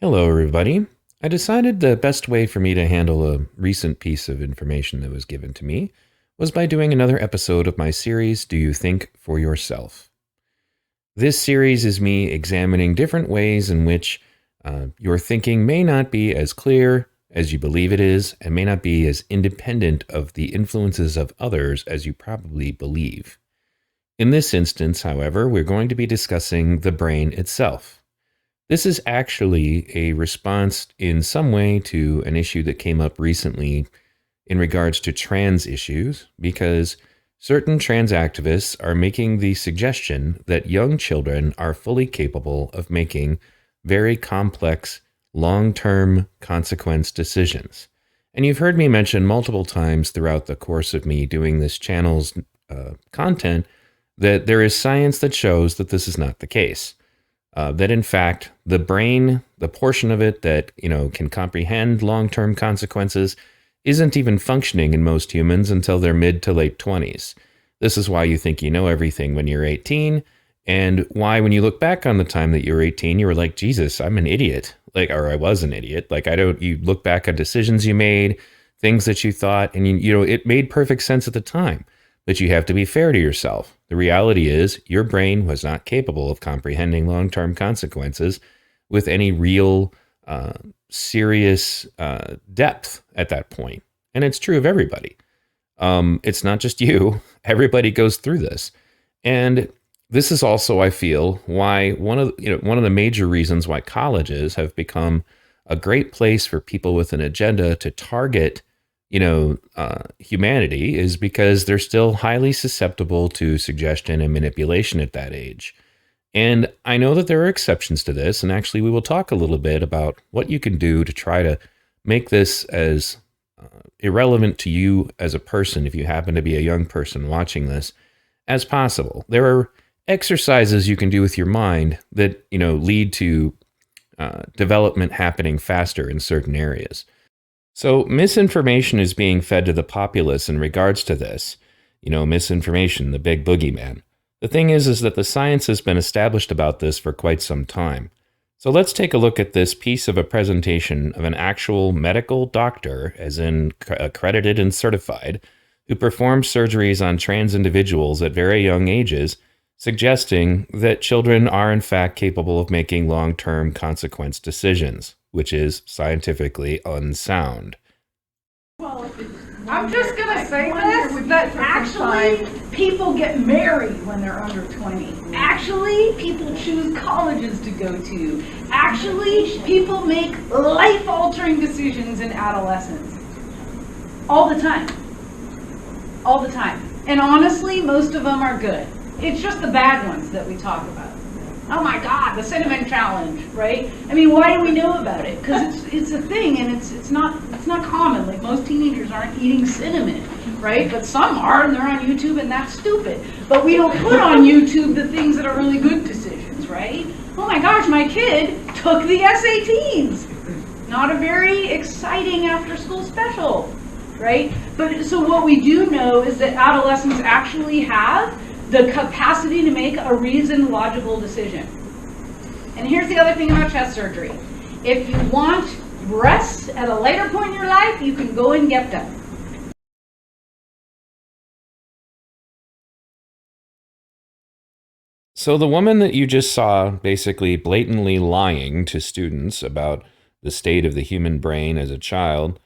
Hello, everybody. I decided the best way for me to handle a recent piece of information that was given to me was by doing another episode of my series, Do You Think for Yourself? This series is me examining different ways in which your thinking may not be as clear as you believe it is, and may not be as independent of the influences of others as you probably believe. In this instance, however, we're going to be discussing the brain itself. This is actually a response in some way to an issue that came up recently in regards to trans issues, because certain trans activists are making the suggestion that young children are fully capable of making very complex, long-term consequence decisions. And you've heard me mention multiple times throughout the course of me doing this channel's content that there is science that shows that this is not the case. That in fact, the brain, the portion of it that, can comprehend long-term consequences, isn't even functioning in most humans until their mid to late 20s. This is why you think you know everything when you're 18, and why when you look back on the time that you were 18, you were like, Jesus, I'm an idiot. Or I was an idiot. You look back on decisions you made, things that you thought, and it made perfect sense at the time. But you have to be fair to yourself. The reality is your brain was not capable of comprehending long-term consequences with any real serious depth at that point. And it's true of everybody. It's not just you. Everybody goes through this. And this is also, I feel, why one of the major reasons why colleges have become a great place for people with an agenda to target humanity is because they're still highly susceptible to suggestion and manipulation at that age. And I know that there are exceptions to this, and actually we will talk a little bit about what you can do to try to make this as irrelevant to you as a person, if you happen to be a young person watching this, as possible. There are exercises you can do with your mind that, lead to development happening faster in certain areas. So misinformation is being fed to the populace in regards to this. Misinformation, the big boogeyman. The thing is that the science has been established about this for quite some time. So let's take a look at this piece of a presentation of an actual medical doctor, as in accredited and certified, who performs surgeries on trans individuals at very young ages, suggesting that children are in fact capable of making long-term consequence decisions, which is scientifically unsound. I'm just going to say this, that actually people get married when they're under 20. Actually, people choose colleges to go to. Actually, people make life-altering decisions in adolescence. All the time. All the time. And honestly, most of them are good. It's just the bad ones that we talk about. Oh my God, the cinnamon challenge, right? I mean, why do we know about it? Because it's a thing, and it's not common. Like, most teenagers aren't eating cinnamon, right? But some are, and they're on YouTube, and that's stupid. But we don't put on YouTube the things that are really good decisions, right? Oh my gosh, my kid took the SATs. Not a very exciting after-school special, right? But so what we do know is that adolescents actually have the capacity to make a reasoned, logical decision. And here's the other thing about chest surgery. If you want breasts at a later point in your life, you can go and get them. So the woman that you just saw basically blatantly lying to students about the state of the human brain as a child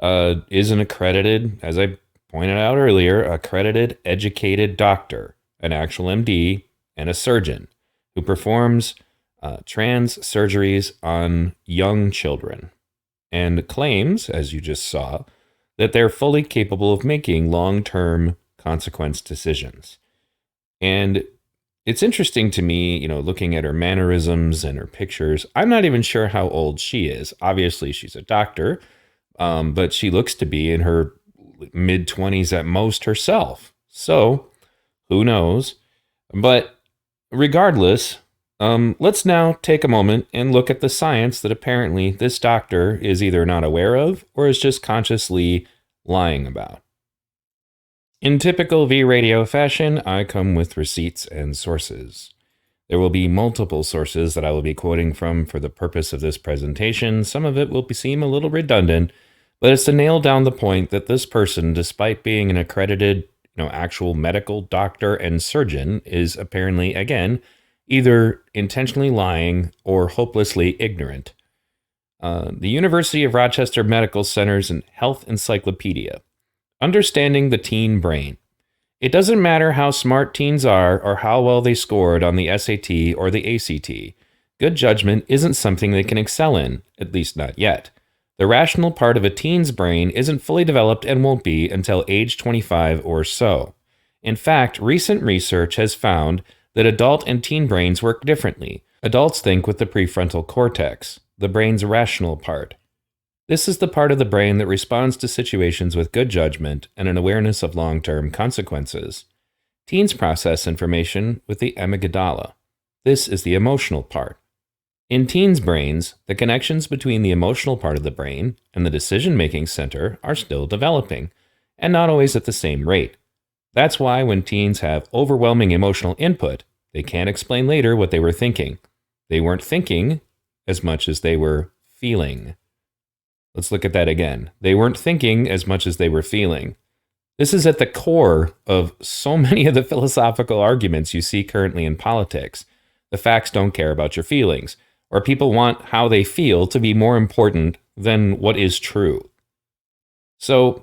is an accredited, as I pointed out earlier, accredited, educated doctor, an actual MD, and a surgeon who performs trans surgeries on young children and claims, as you just saw, that they're fully capable of making long-term consequence decisions. And it's interesting to me, looking at her mannerisms and her pictures. I'm not even sure how old she is. Obviously, she's a doctor, but she looks to be in her mid-20s at most herself. So who knows? But regardless, let's now take a moment and look at the science that apparently this doctor is either not aware of or is just consciously lying about. In typical V-Radio fashion, I come with receipts and sources. There will be multiple sources that I will be quoting from for the purpose of this presentation. Some of it will seem a little redundant, but it's to nail down the point that this person, despite being an accredited, actual medical doctor and surgeon, is apparently, again, either intentionally lying or hopelessly ignorant. The University of Rochester Medical Center's Health Encyclopedia. Understanding the Teen Brain. It doesn't matter how smart teens are or how well they scored on the SAT or the ACT. Good judgment isn't something they can excel in, at least not yet. The rational part of a teen's brain isn't fully developed and won't be until age 25 or so. In fact, recent research has found that adult and teen brains work differently. Adults think with the prefrontal cortex, the brain's rational part. This is the part of the brain that responds to situations with good judgment and an awareness of long-term consequences. Teens process information with the amygdala. This is the emotional part. In teens' brains, the connections between the emotional part of the brain and the decision-making center are still developing, and not always at the same rate. That's why when teens have overwhelming emotional input, they can't explain later what they were thinking. They weren't thinking as much as they were feeling. Let's look at that again. They weren't thinking as much as they were feeling. This is at the core of so many of the philosophical arguments you see currently in politics. The facts don't care about your feelings, or people want how they feel to be more important than what is true. So,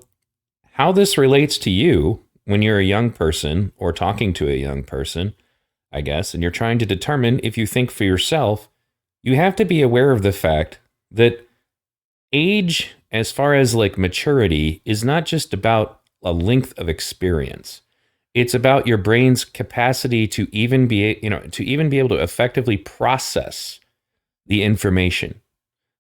how this relates to you when you're a young person or talking to a young person, I guess, and you're trying to determine if you think for yourself, you have to be aware of the fact that age, as far as like maturity, is not just about a length of experience. It's about your brain's capacity to even be able to effectively process the information.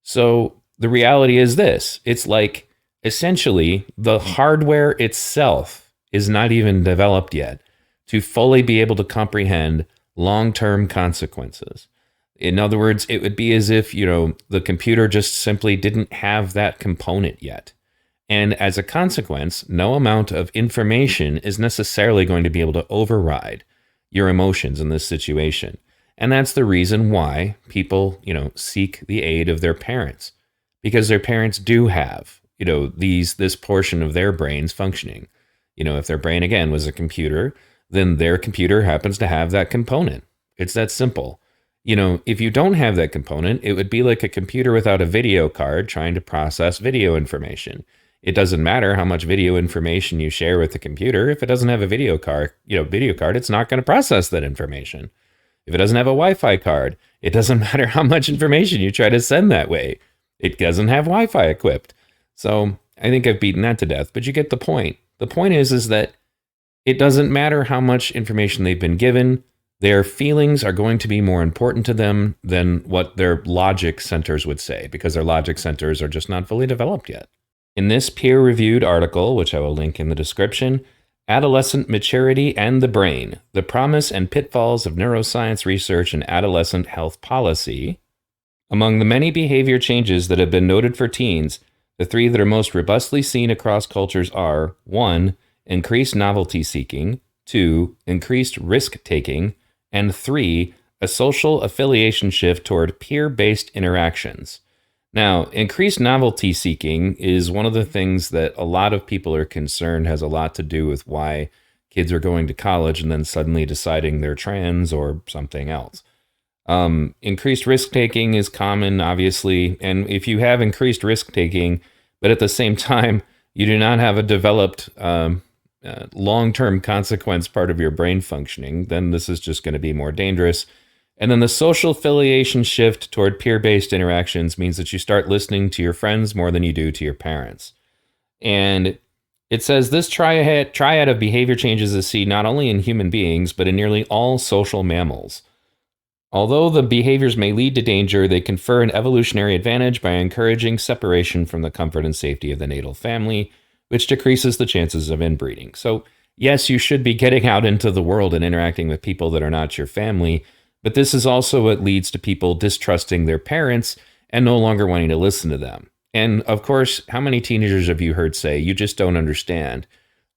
So the reality is this: it's like essentially the hardware itself is not even developed yet to fully be able to comprehend long-term consequences. In other words, it would be as if, the computer just simply didn't have that component yet. And as a consequence, no amount of information is necessarily going to be able to override your emotions in this situation. And that's the reason why people, seek the aid of their parents, because their parents do have, this portion of their brains functioning. If their brain, again, was a computer, then their computer happens to have that component. It's that simple. If you don't have that component, it would be like a computer without a video card trying to process video information. It doesn't matter how much video information you share with the computer. If it doesn't have a video card, it's not going to process that information. If it doesn't have a Wi-Fi card, it doesn't matter how much information you try to send that way. It doesn't have Wi-Fi equipped. So I think I've beaten that to death, but you get the point. The point is that it doesn't matter how much information they've been given. Their feelings are going to be more important to them than what their logic centers would say, because their logic centers are just not fully developed yet. In this peer-reviewed article, which I will link in the description, Adolescent Maturity and the Brain, the Promise and Pitfalls of Neuroscience Research and Adolescent Health Policy. Among the many behavior changes that have been noted for teens, the three that are most robustly seen across cultures are 1. Increased novelty seeking, 2. Increased risk-taking, and 3. A social affiliation shift toward peer-based interactions. Now, increased novelty seeking is one of the things that a lot of people are concerned has a lot to do with why kids are going to college and then suddenly deciding they're trans or something else. Increased risk-taking is common, obviously, and if you have increased risk-taking, but at the same time, you do not have a developed long-term consequence part of your brain functioning, then this is just going to be more dangerous. And then the social affiliation shift toward peer-based interactions means that you start listening to your friends more than you do to your parents. And it says this triad of behavior changes is seen not only in human beings, but in nearly all social mammals. Although the behaviors may lead to danger, they confer an evolutionary advantage by encouraging separation from the comfort and safety of the natal family, which decreases the chances of inbreeding. So, yes, you should be getting out into the world and interacting with people that are not your family, but this is also what leads to people distrusting their parents and no longer wanting to listen to them. And of course, how many teenagers have you heard say, "You just don't understand"?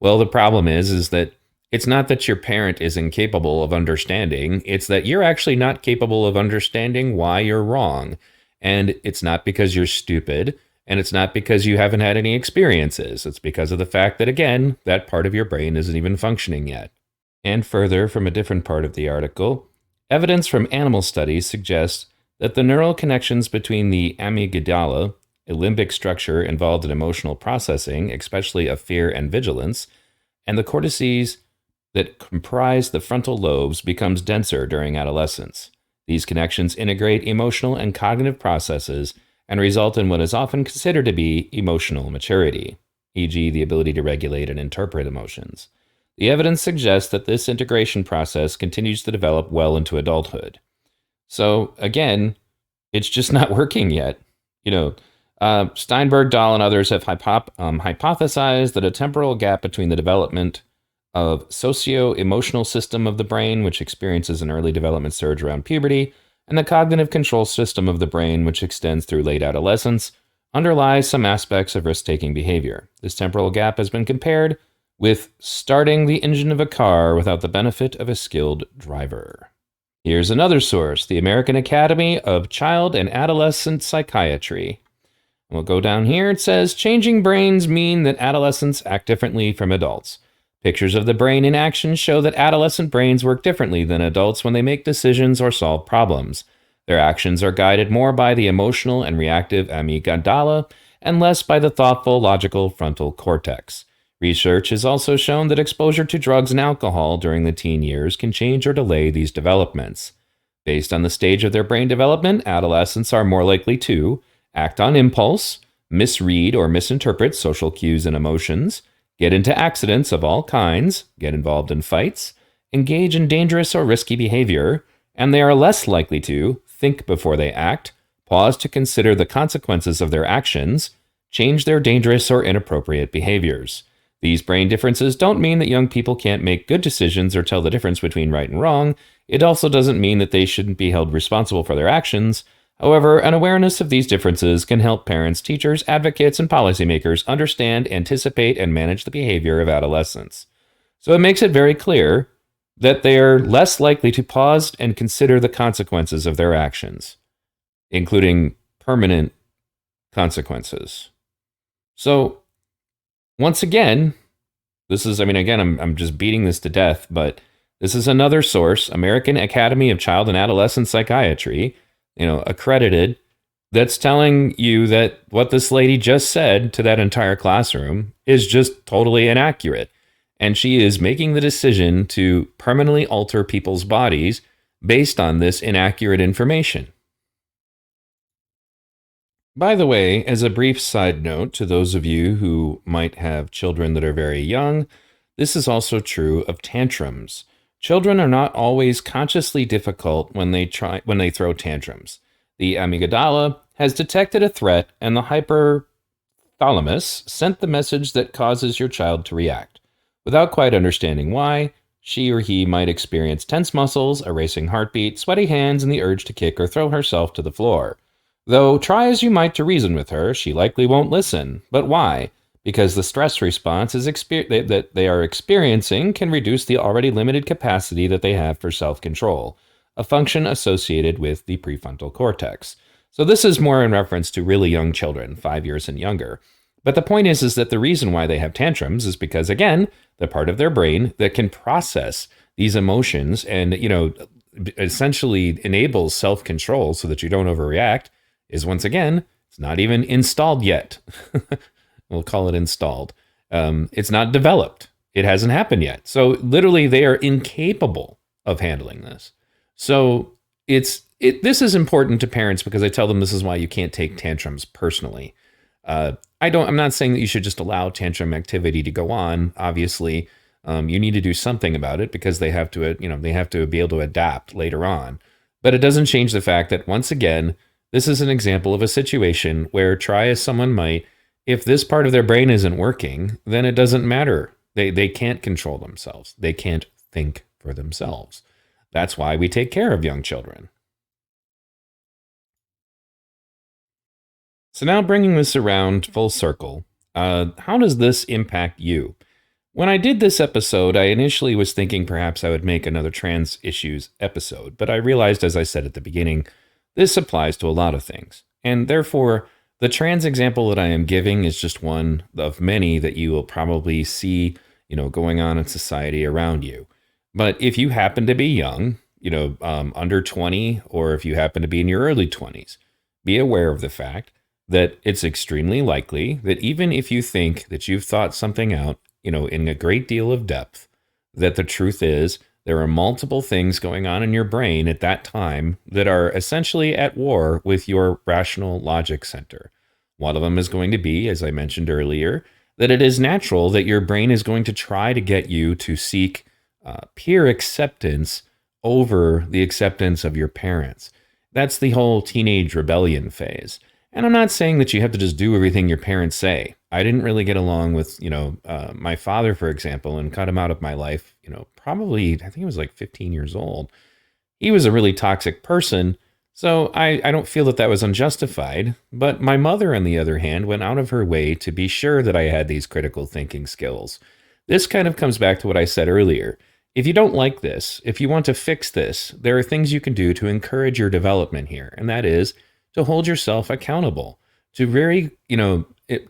Well, the problem is that It's not that your parent is incapable of understanding, it's that you're actually not capable of understanding why you're wrong. And it's not because you're stupid, and it's not because you haven't had any experiences. It's because of the fact that, again, that part of your brain isn't even functioning yet. And further, from a different part of the article, evidence from animal studies suggests that the neural connections between the amygdala, a limbic structure involved in emotional processing, especially of fear and vigilance, and the cortices that comprise the frontal lobes becomes denser during adolescence. These connections integrate emotional and cognitive processes and result in what is often considered to be emotional maturity, e.g., the ability to regulate and interpret emotions. The evidence suggests that this integration process continues to develop well into adulthood. So, again, it's just not working yet. Steinberg, Dahl, and others have hypothesized that a temporal gap between the development of socio-emotional system of the brain, which experiences an early development surge around puberty, and the cognitive control system of the brain, which extends through late adolescence, underlies some aspects of risk-taking behavior. This temporal gap has been compared with starting the engine of a car without the benefit of a skilled driver. Here's another source, the American Academy of Child and Adolescent Psychiatry. We'll go down here. It says, changing brains mean that adolescents act differently from adults. Pictures of the brain in action show that adolescent brains work differently than adults when they make decisions or solve problems. Their actions are guided more by the emotional and reactive amygdala and less by the thoughtful, logical frontal cortex. Research has also shown that exposure to drugs and alcohol during the teen years can change or delay these developments. Based on the stage of their brain development, adolescents are more likely to act on impulse, misread or misinterpret social cues and emotions, get into accidents of all kinds, get involved in fights, engage in dangerous or risky behavior, and they are less likely to think before they act, pause to consider the consequences of their actions, change their dangerous or inappropriate behaviors. These brain differences don't mean that young people can't make good decisions or tell the difference between right and wrong. It also doesn't mean that they shouldn't be held responsible for their actions. However, an awareness of these differences can help parents, teachers, advocates, and policymakers understand, anticipate, and manage the behavior of adolescents. So it makes it very clear that they are less likely to pause and consider the consequences of their actions, including permanent consequences. So, once again, I'm just beating this to death, but this is another source, American Academy of Child and Adolescent Psychiatry, accredited, that's telling you that what this lady just said to that entire classroom is just totally inaccurate. And she is making the decision to permanently alter people's bodies based on this inaccurate information. By the way, as a brief side note to those of you who might have children that are very young, this is also true of tantrums. Children are not always consciously difficult when they throw tantrums. The amygdala has detected a threat, and the hypothalamus sent the message that causes your child to react. Without quite understanding why, she or he might experience tense muscles, a racing heartbeat, sweaty hands, and the urge to kick or throw herself to the floor. Though try as you might to reason with her, she likely won't listen. But why? Because the stress response that they are experiencing can reduce the already limited capacity that they have for self-control, a function associated with the prefrontal cortex. So this is more in reference to really young children, 5 years and younger. But the point is that the reason why they have tantrums is because, again, the part of their brain that can process these emotions and, essentially enables self-control so that you don't overreact is, once again, it's not even installed yet. We'll call it installed. It's not developed. It hasn't happened yet. So literally they are incapable of handling this. So this is important to parents because I tell them this is why you can't take tantrums personally. I'm not saying that you should just allow tantrum activity to go on. Obviously, you need to do something about it because they have to be able to adapt later on. But it doesn't change the fact that, once again, this is an example of a situation where, try as someone might, if this part of their brain isn't working, then it doesn't matter. They can't control themselves. They can't think for themselves. That's why we take care of young children. So now, bringing this around full circle, how does this impact you? When I did this episode, I initially was thinking perhaps I would make another trans issues episode, but I realized, as I said at the beginning, this applies to a lot of things. And therefore, the trans example that I am giving is just one of many that you will probably see, going on in society around you. But if you happen to be young, under 20, or if you happen to be in your early 20s, be aware of the fact that it's extremely likely that even if you think that you've thought something out, in a great deal of depth, that the truth is there are multiple things going on in your brain at that time that are essentially at war with your rational logic center. One of them is going to be, as I mentioned earlier, that it is natural that your brain is going to try to get you to seek peer acceptance over the acceptance of your parents. That's the whole teenage rebellion phase. And I'm not saying that you have to just do everything your parents say. I didn't really get along with, my father, for example, and cut him out of my life, probably, I think he was like 15 years old. He was a really toxic person, so I don't feel that that was unjustified. But my mother, on the other hand, went out of her way to be sure that I had these critical thinking skills. This kind of comes back to what I said earlier. If you don't like this, if you want to fix this, there are things you can do to encourage your development here, and that is to hold yourself accountable, to very,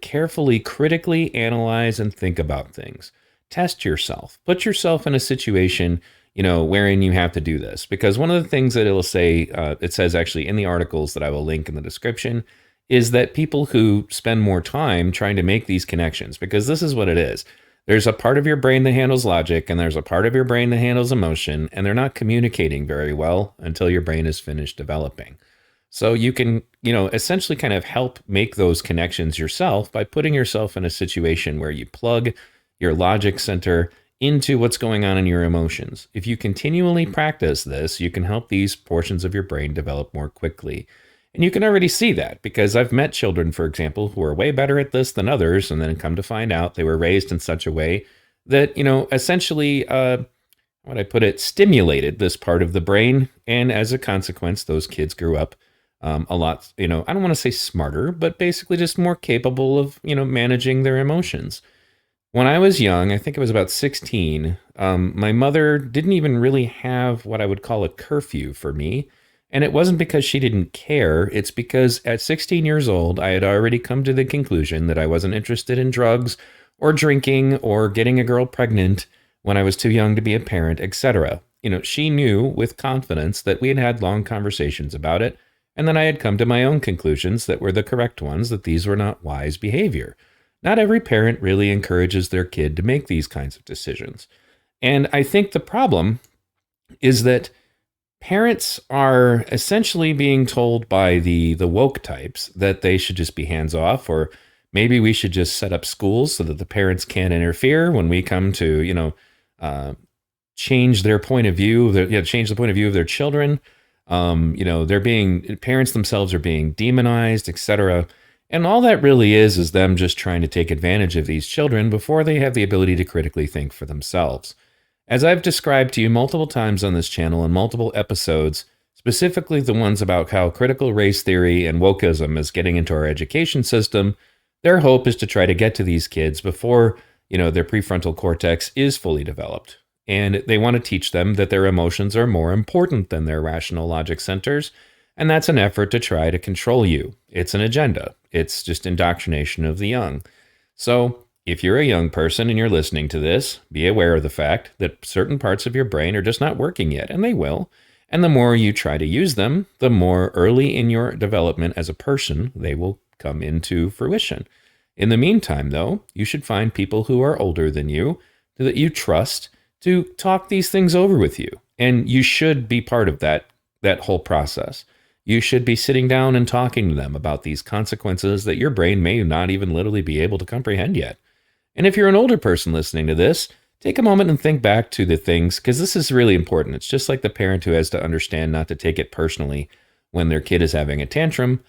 carefully, critically analyze and think about things. Test yourself. Put yourself in a situation, wherein you have to do this. Because one of the things that it'll say, it says actually in the articles that I will link in the description, is that people who spend more time trying to make these connections, because this is what it is. There's a part of your brain that handles logic, and there's a part of your brain that handles emotion, and they're not communicating very well until your brain is finished developing. So you can, essentially kind of help make those connections yourself by putting yourself in a situation where you plug your logic center into what's going on in your emotions. If you continually practice this, you can help these portions of your brain develop more quickly. And you can already see that because I've met children, for example, who are way better at this than others, and then come to find out they were raised in such a way that, essentially, what I put it, stimulated this part of the brain. And as a consequence, those kids grew up a lot, I don't want to say smarter, but basically just more capable of, managing their emotions. When I was young, I think I was about 16, my mother didn't even really have what I would call a curfew for me. And it wasn't because she didn't care. It's because at 16 years old, I had already come to the conclusion that I wasn't interested in drugs or drinking or getting a girl pregnant when I was too young to be a parent, etc. She knew with confidence that we had had long conversations about it. And then I had come to my own conclusions that were the correct ones, that these were not wise behavior. Not every parent really encourages their kid to make these kinds of decisions. And I think the problem is that parents are essentially being told by the woke types that they should just be hands off, or maybe we should just set up schools so that the parents can't interfere when we come to, change their point of view, change the point of view of their children. Parents themselves are being demonized, etc. And all that really is them just trying to take advantage of these children before they have the ability to critically think for themselves. As I've described to you multiple times on this channel in multiple episodes, specifically the ones about how critical race theory and wokeism is getting into our education system, their hope is to try to get to these kids before, their prefrontal cortex is fully developed. And they want to teach them that their emotions are more important than their rational logic centers. And that's an effort to try to control you. It's an agenda. It's just indoctrination of the young. So if you're a young person and you're listening to this, be aware of the fact that certain parts of your brain are just not working yet, and they will. And the more you try to use them, the more early in your development as a person, they will come into fruition. In the meantime, though, you should find people who are older than you, that you trust, to talk these things over with you. And you should be part of that whole process. You should be sitting down and talking to them about these consequences that your brain may not even literally be able to comprehend yet. And if you're an older person listening to this, take a moment and think back to the things, because this is really important. It's just like the parent who has to understand not to take it personally when their kid is having a tantrum.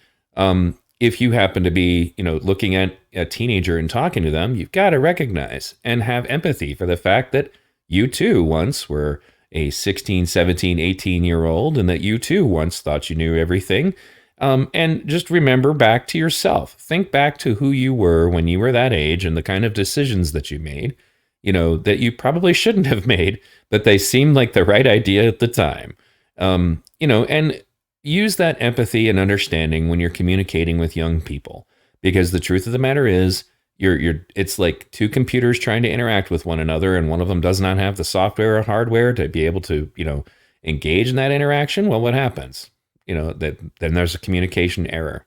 If you happen to be, looking at a teenager and talking to them, you've got to recognize and have empathy for the fact that you too once were a 16, 17, 18-year-old, and that you too once thought you knew everything. And just remember back to yourself. Think back to who you were when you were that age and the kind of decisions that you made. that you probably shouldn't have made, but they seemed like the right idea at the time. And use that empathy and understanding when you're communicating with young people, because the truth of the matter is, it's like two computers trying to interact with one another, and one of them does not have the software or hardware to be able to, engage in that interaction. Well, what happens? Then there's a communication error.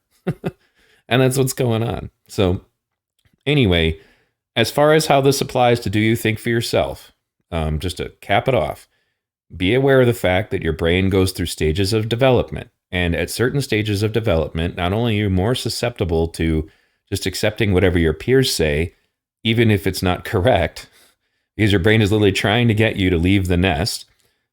And that's what's going on. So anyway, as far as how this applies to do you think for yourself, just to cap it off, be aware of the fact that your brain goes through stages of development. And at certain stages of development, not only are you more susceptible to just accepting whatever your peers say, even if it's not correct, because your brain is literally trying to get you to leave the nest.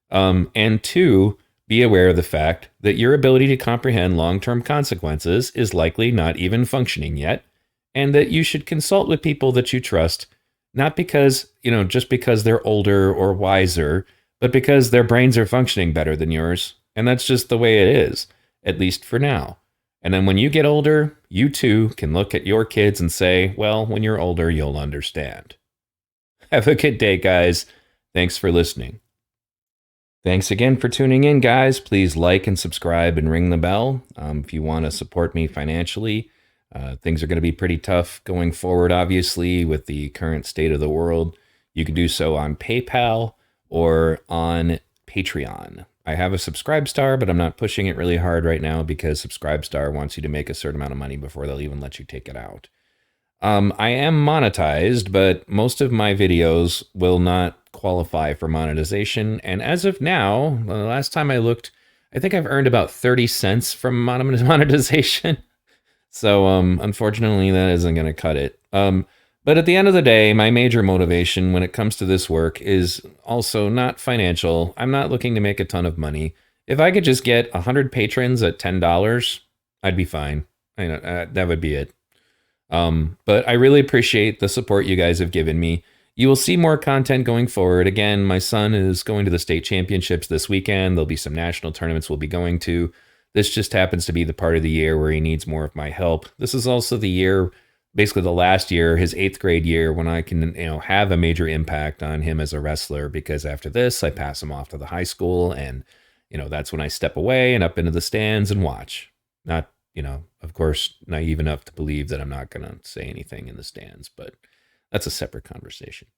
And two, be aware of the fact that your ability to comprehend long-term consequences is likely not even functioning yet, and that you should consult with people that you trust, not because, just because they're older or wiser, but because their brains are functioning better than yours. And that's just the way it is, at least for now. And then when you get older, you too can look at your kids and say, well, when you're older, you'll understand. Have a good day, guys. Thanks for listening. Thanks again for tuning in, guys. Please like and subscribe and ring the bell. If you want to support me financially, things are going to be pretty tough going forward, obviously, with the current state of the world. You can do so on PayPal or on Patreon. I have a Subscribestar, but I'm not pushing it really hard right now because Subscribestar wants you to make a certain amount of money before they'll even let you take it out. I am monetized, but most of my videos will not qualify for monetization. And as of now, the last time I looked, I think I've earned about 30 cents from monetization. So unfortunately, that isn't going to cut it. But at the end of the day, my major motivation when it comes to this work is also not financial. I'm not looking to make a ton of money. If I could just get 100 patrons at $10, I'd be fine. That would be it. But I really appreciate the support you guys have given me. You will see more content going forward. Again, my son is going to the state championships this weekend. There'll be some national tournaments we'll be going to. This just happens to be the part of the year where he needs more of my help. This is also the year, basically the last year, his 8th grade year, when I can, have a major impact on him as a wrestler, because after this, I pass him off to the high school, and, that's when I step away and up into the stands and watch. Not, of course, naive enough to believe that I'm not going to say anything in the stands, but that's a separate conversation.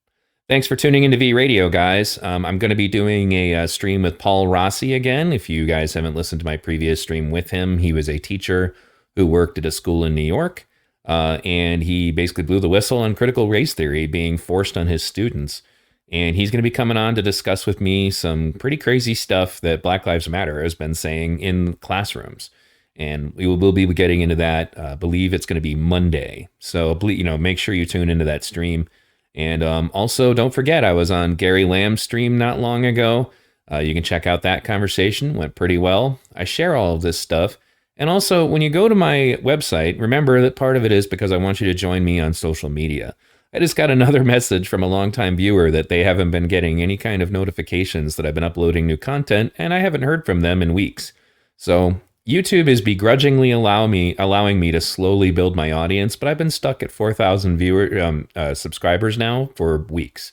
Thanks for tuning into V Radio, guys. I'm going to be doing a stream with Paul Rossi again. If you guys haven't listened to my previous stream with him, he was a teacher who worked at a school in New York, and he basically blew the whistle on critical race theory being forced on his students. And he's going to be coming on to discuss with me some pretty crazy stuff that Black Lives Matter has been saying in classrooms. And we will be getting into that. I believe it's going to be Monday. So, make sure you tune into that stream. And also, don't forget, I was on Gary Lamb's stream not long ago. You can check out that conversation. Went pretty well. I share all of this stuff. And also, when you go to my website, remember that part of it is because I want you to join me on social media. I just got another message from a longtime viewer that they haven't been getting any kind of notifications that I've been uploading new content, and I haven't heard from them in weeks. So YouTube is begrudgingly allowing me to slowly build my audience, but I've been stuck at 4,000 subscribers now for weeks.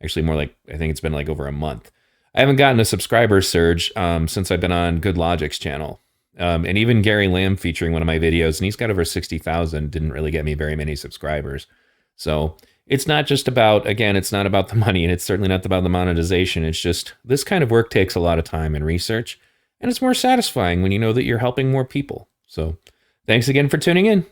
Actually, more like, I think it's been like over a month. I haven't gotten a subscriber surge since I've been on Good Logic's channel. And even Gary Lamb featuring one of my videos, and he's got over 60,000, didn't really get me very many subscribers. So it's not just about, again, it's not about the money, and it's certainly not about the monetization. It's just, this kind of work takes a lot of time and research. And it's more satisfying when you know that you're helping more people. So thanks again for tuning in.